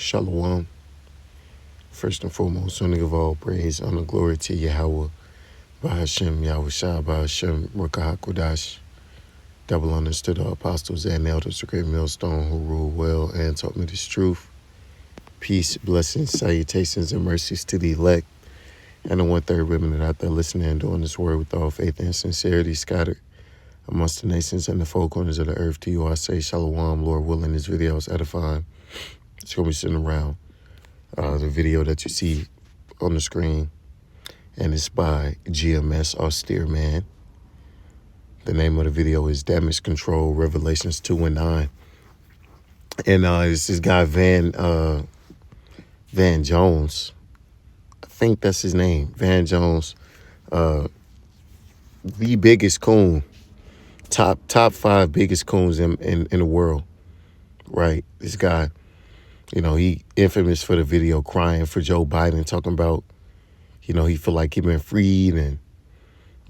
Shalom. First and foremost, only give all praise, honor, glory to Yahweh, Bahashem, Yahweh Shah, Bahashem, Rakahakodash. Double honors to the apostles and elders, the great millstone who ruled well and taught me this truth. Peace, blessings, salutations, and mercies to the elect and the one-third women that are out there listening and doing this word with all faith and sincerity scattered amongst the nations and the four corners of the earth. To you I say shalom, Lord willing. This video is edifying. It's going to be sitting around the video that you see on the screen, and it's by GMS Austere Man. The name of the video is Damage Control, Revelations 2 and 9. And it's this guy, Van Jones. I think that's his name, Van Jones. The biggest coon, top 5 biggest coons in the world, right? This guy, he infamous for the video crying for Joe Biden, talking about, he feel like he been freed, and,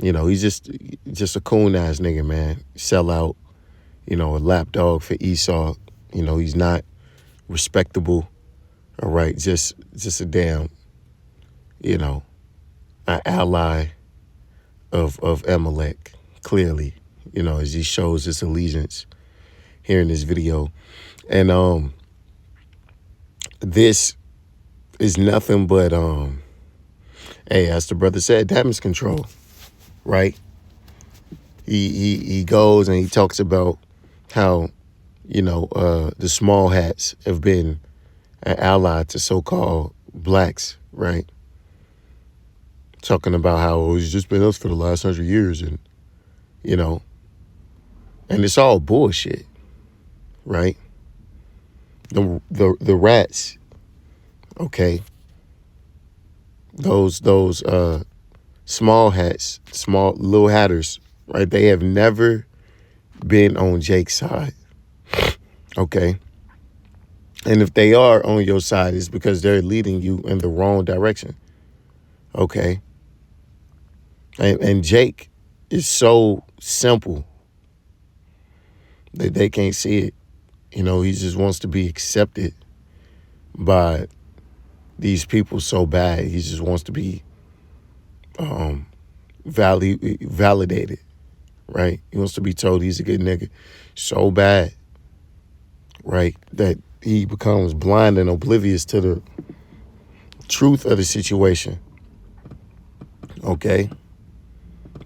he's just a coon-ass nigga, man. Sell out, a lapdog for Esau. He's not respectable, all right? Just a damn, an ally of Amalek, clearly, as he shows his allegiance here in this video. And this is nothing but, hey, as the brother said, damage control, right? He goes and he talks about how, the small hats have been an ally to so-called blacks, right? Talking about how it's just been us for the last 100 years, and, and it's all bullshit, right? The rats, okay, those small hats, small little hatters, right? They have never been on Jake's side, okay? And if they are on your side, it's because they're leading you in the wrong direction, okay? And Jake is so simple that they can't see it. He just wants to be accepted by these people so bad. He just wants to be validated, right? He wants to be told he's a good nigga so bad, right, that he becomes blind and oblivious to the truth of the situation, okay?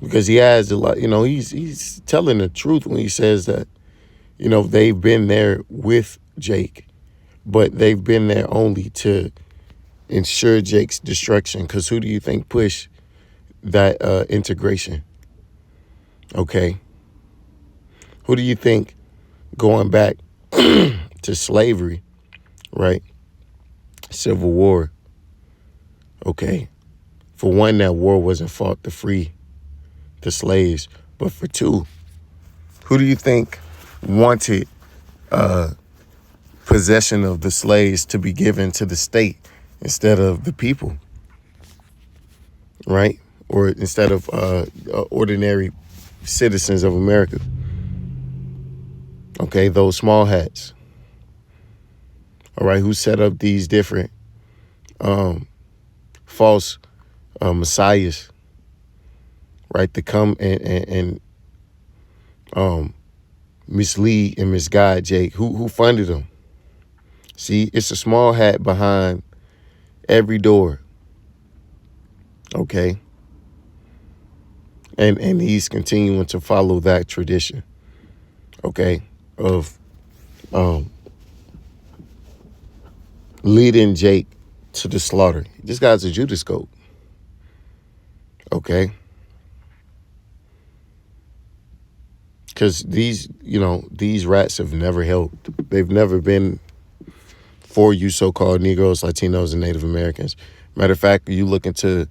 Because he has a lot, he's telling the truth when he says that, they've been there with Jake, but they've been there only to ensure Jake's destruction. Because who do you think pushed that integration? Okay. Who do you think going back to slavery, right? Civil War. Okay. For one, that war wasn't fought to free the slaves. But for two, who do you think wanted possession of the slaves to be given to the state instead of the people, right? Or instead of ordinary citizens of America. Okay, those small hats. All right, who set up these different false messiahs, right, to come and mislead and misguide Jake? Who funded them? See, it's a small hat behind every door. Okay. And he's continuing to follow that tradition, okay, of leading Jake to the slaughter. This guy's a Judas goat. Okay. Because these rats have never helped. They've never been for you so-called Negroes, Latinos, and Native Americans. Matter of fact, you look into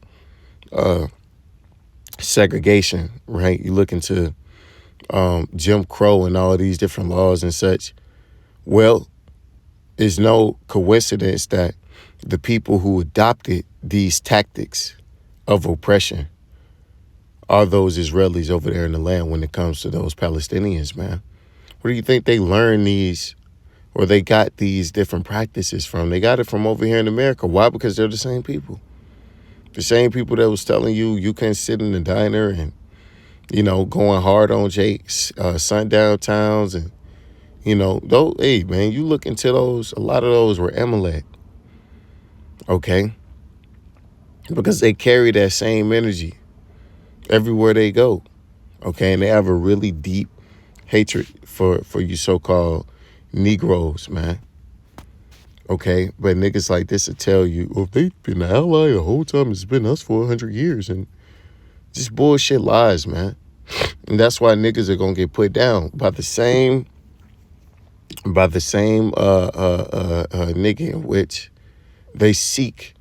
segregation, right? You look into Jim Crow and all of these different laws and such. Well, it's no coincidence that the people who adopted these tactics of oppression are those Israelis over there in the land when it comes to those Palestinians, man. Where do you think they learn these or they got these different practices from. They got it from over here in America. Why? Because they're the same people. The same people that was telling you couldn't sit in the diner and, going hard on Jake's sundown towns. And, those, hey, man, you look into those, a lot of those were Amalek, okay? Because they carry that same energy everywhere they go, okay? And they have a really deep hatred for you so-called Negroes, man. Okay, but niggas like this will tell you, well, they've been an ally the whole time. It's been us for 100 years. And just bullshit lies, man. And that's why niggas are going to get put down by the same nigga in which they seek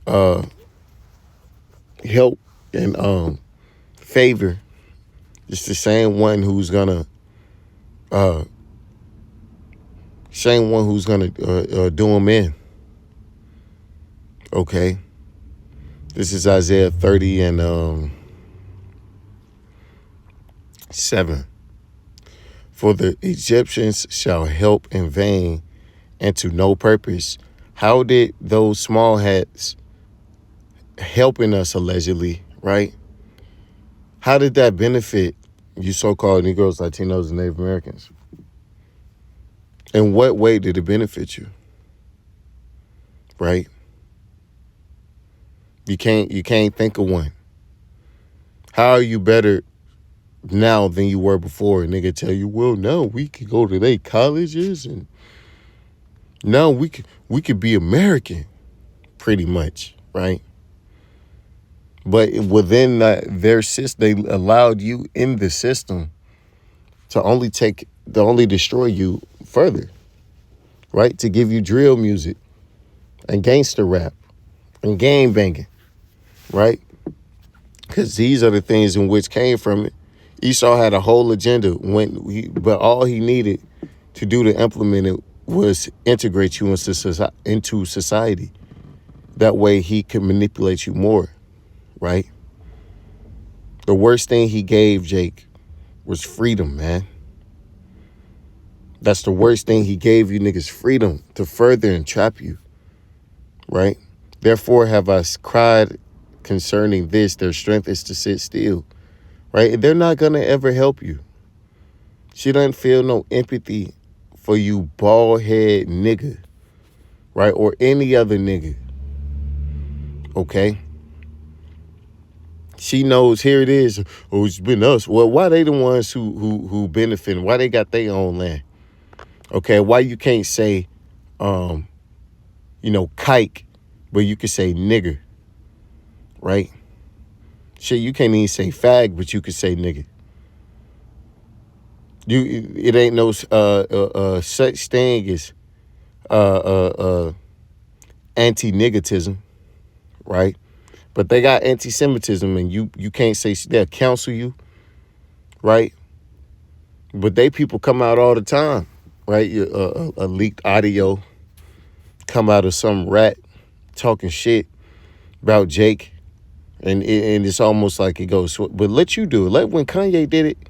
help and favor. It's the same one who's gonna do them in. Okay, this is Isaiah 30 and 7. For the Egyptians shall help in vain and to no purpose. How did those small hats helping us allegedly, right? How did that benefit you so-called Negroes, Latinos, and Native Americans? In what way did it benefit you? Right? You can't think of one. How are you better now than you were before? And nigga tell you, well, now we could go to their colleges and now we could be American, pretty much, right? But within their system, they allowed you in the system to only destroy you further, right? To give you drill music and gangster rap and gang banging, right? Because these are the things in which came from it. Esau had a whole agenda, but all he needed to do to implement it was integrate you into society. That way he could manipulate you more, right? The worst thing he gave Jake was freedom, man. That's the worst thing he gave you niggas, freedom to further entrap you, right? Therefore have I cried concerning this, their strength is to sit still, right? They're not going to ever help you. She doesn't feel no empathy for you bald head nigga, right? Or any other nigga, okay? She knows, here it is, oh, it's been us. Well, why they the ones who benefiting? Why they got their own land? Okay, why you can't say, kike, but you can say nigger, right? Shit, you can't even say fag, but you can say nigga. It ain't no such thing as anti-niggerism, right? But they got anti-Semitism, and you can't say, they'll counsel you, right? But they people come out all the time, right? A leaked audio come out of some rat talking shit about Jake, and it's almost like it goes, but let you do it. When Kanye did it,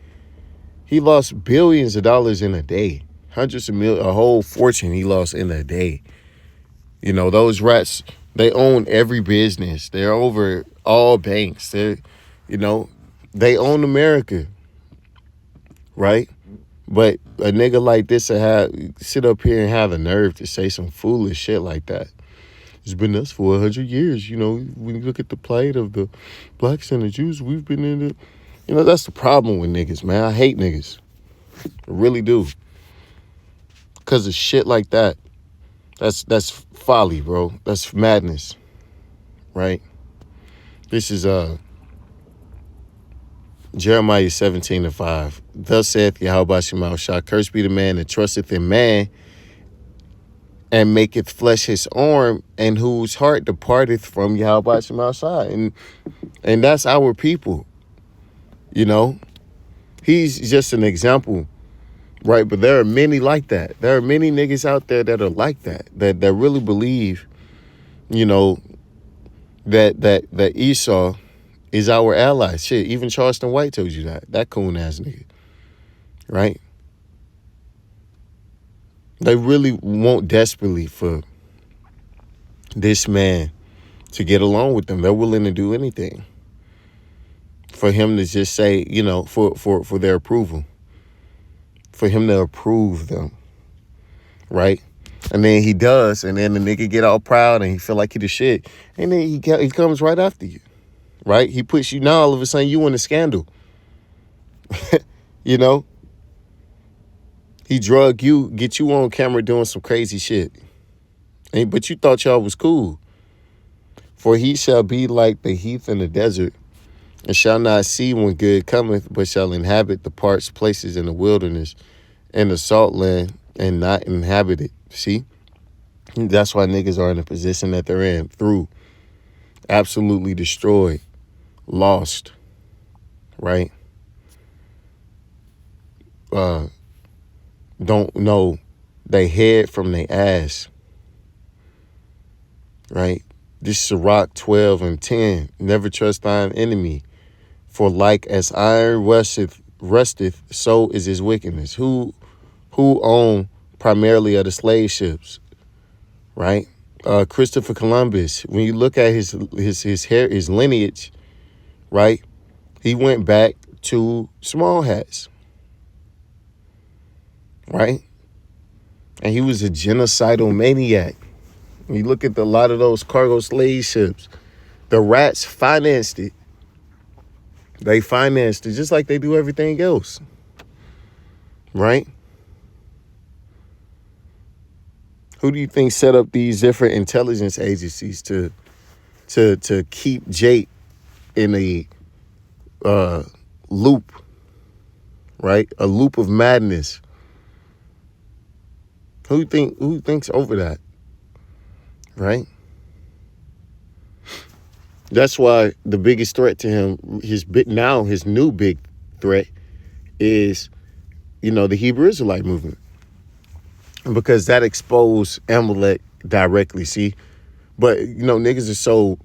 he lost billions of dollars in a day, hundreds of millions, a whole fortune he lost in a day. Those rats, they own every business. They're over all banks. They own America, right? But a nigga like this sit up here and have the nerve to say some foolish shit like that. It's been us for 100 years. When you look at the plight of the blacks and the Jews, we've been in it. That's the problem with niggas, man. I hate niggas. I really do. Because of shit like that. That's folly, bro. That's madness, right? This is Jeremiah 17:5. Thus saith Yahweh Shemel, cursed be the man that trusteth in man and maketh flesh his arm, and whose heart departeth from Yahweh Shemel. And that's our people. He's just an example, right? But there are many like that. There are many niggas out there that are like that really believe, that Esau is our ally. Shit, even Charleston White told you that coon ass nigga, right? They really want desperately for this man to get along with them. They're willing to do anything for him to just say, for their approval, for him to approve them, right? And then he does, and then the nigga get all proud and he feel like he the shit, and then he comes right after you, right? He puts you, now all of a sudden you in a scandal, you know? He drug you, get you on camera doing some crazy shit, but you thought y'all was cool. For he shall be like the heath in the desert, and shall not see when good cometh, but shall inhabit the parched places in the wilderness and the salt land, and not inhabit it. See? That's why niggas are in the position that they're in, through absolutely destroyed, lost, right? Don't know they head from their ass, right? This Sirach 12:10. Never trust thine enemy, for like as iron rusteth, so is his wickedness. Who own primarily of the slave ships, right? Christopher Columbus, when you look at his lineage, right? He went back to small hats, right? And he was a genocidal maniac. When you look at a lot of those cargo slave ships, the rats financed it. They financed it just like they do everything else, right? Who do you think set up these different intelligence agencies to keep Jake in a loop, right? A loop of madness. Who thinks over that, right? That's why the biggest threat to him, his new big threat is, the Hebrew Israelite movement, because that exposed Amalek directly. See, but niggas are so,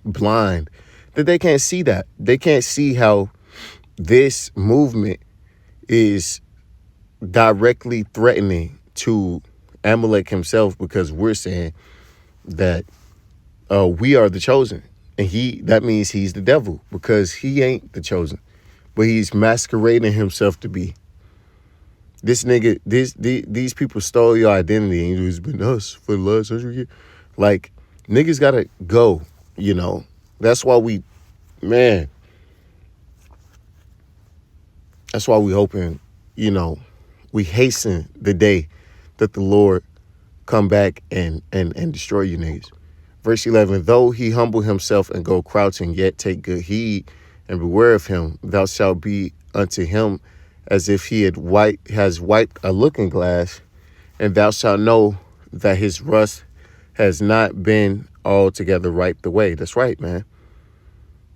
blind that they can't see that. They can't see how this movement is directly threatening to Amalek himself, because we're saying that we are the chosen, and that means he's the devil, because he ain't the chosen, but he's masquerading himself to be. This nigga, these people stole your identity, and it's been us for the last 100 years. Like, niggas gotta go, That's why that's why we hoping, we hasten the day that the Lord come back and destroy you niggas. Verse 11, though he humble himself and go crouching, yet take good heed and beware of him. Thou shalt be unto him as if he has wiped a looking glass, and thou shalt know that his rust has not been altogether wiped away. That's right, man.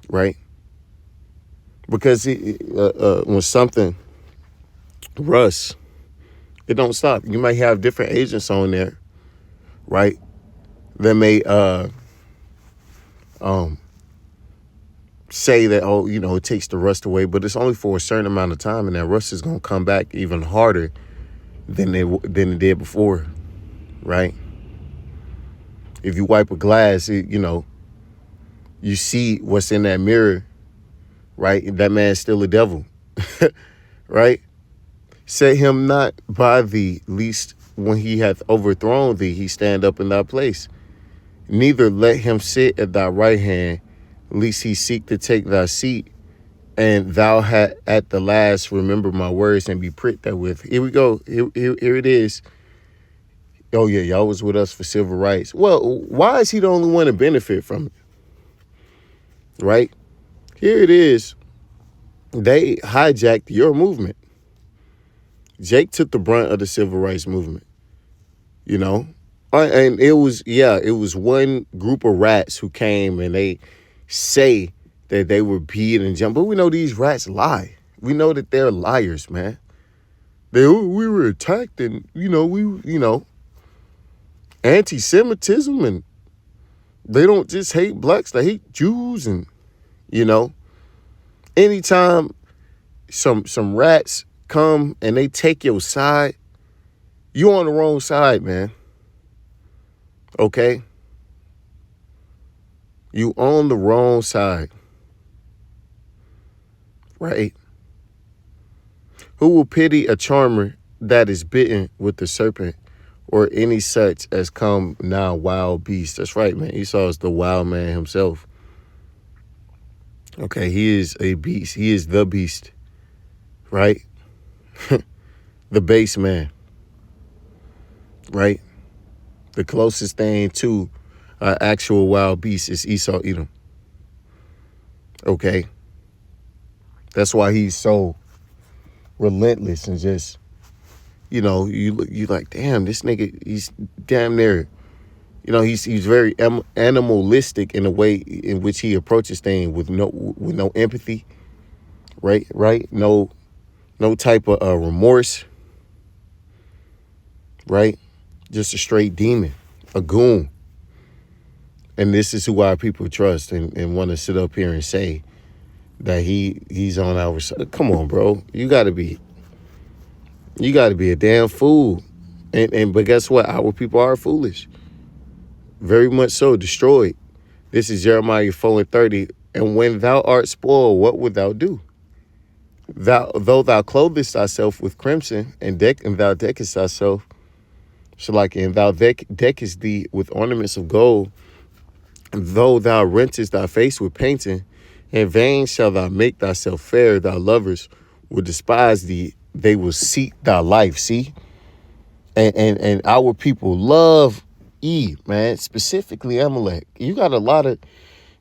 Right? Because when something rusts, it don't stop. You might have different agents on there, right? That may say that, it takes the rust away, but it's only for a certain amount of time, and that rust is gonna come back even harder than it did before, right? If you wipe a glass, you see what's in that mirror, right? That man's still a devil, right? Set him not by thee, lest when he hath overthrown thee, he stand up in thy place. Neither let him sit at thy right hand, lest he seek to take thy seat, and thou at the last remember my words and be pricked therewith. Here we go. Here it is. Oh yeah, y'all was with us for civil rights. Well, why is he the only one to benefit from it? Right? Here it is. They hijacked your movement. Jake took the brunt of the civil rights movement, and it was one group of rats who came, and they say that they were beat and jumped, but we know these rats lie. We know that they're liars, man. We were attacked, and anti-Semitism, and they don't just hate blacks, they hate Jews, and anytime some rats come and they take your side, you on the wrong side, man. Okay? You on the wrong side. Right? Who will pity a charmer that is bitten with the serpent, or any such as come now wild beast? That's right, man. Esau is the wild man himself. Okay, he is a beast. He is the beast, right? The base man, right? The closest thing to an actual wild beast is Esau Edom. Okay? That's why he's so relentless and just, you like, damn, this nigga, he's damn near, he's very animalistic in the way in which he approaches things with no empathy, right? No type of remorse, right? Just a straight demon, a goon. And this is who our people trust and want to sit up here and say that he's on our side. Come on, bro. You gotta be a damn fool. But guess what? Our people are foolish. Very much so, destroyed. This is Jeremiah 4:30. And when thou art spoiled, what wilt thou do? Though thou clothest thyself with crimson, and thou deckest thyself, and thou deckest thee with ornaments of gold, though thou rentest thy face with painting, in vain shalt thou make thyself fair. Thy lovers will despise thee. They will seek thy life. See? And our people love Eve, man, specifically Amalek. You got a lot of,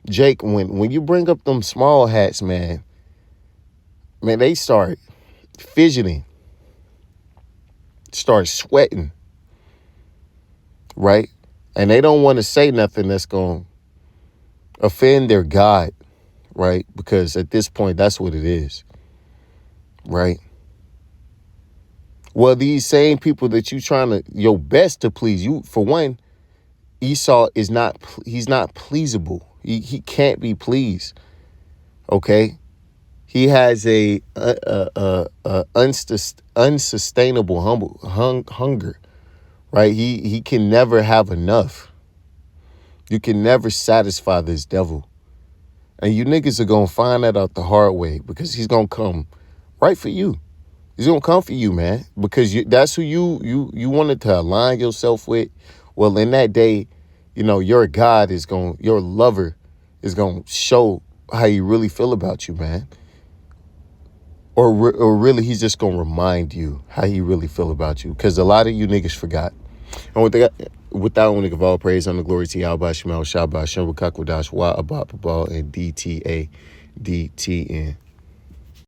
Jake, when you bring up them small hats, man, they start fidgeting, start sweating, right? And they don't want to say nothing that's going to offend their God, right? Because at this point, that's what it is, right? Well, these same people that you trying to, your best to please, you, for one, Esau he's not pleasable. He can't be pleased, okay? He has a unsustainable hunger, right? He can never have enough. You can never satisfy this devil. And you niggas are going to find that out the hard way, because he's going to come right for you. He's going to come for you, man, because that's who you wanted to align yourself with. Well, in that day, your God your lover is going to show how you really feel about you, man. Or really, he's just going to remind you how he really feel about you, because a lot of you niggas forgot. And with that, I want to give all praise and the glory to Yahweh Shemal Shabbat Shem Wakakwadash Wa Abba Babal and DTADTN.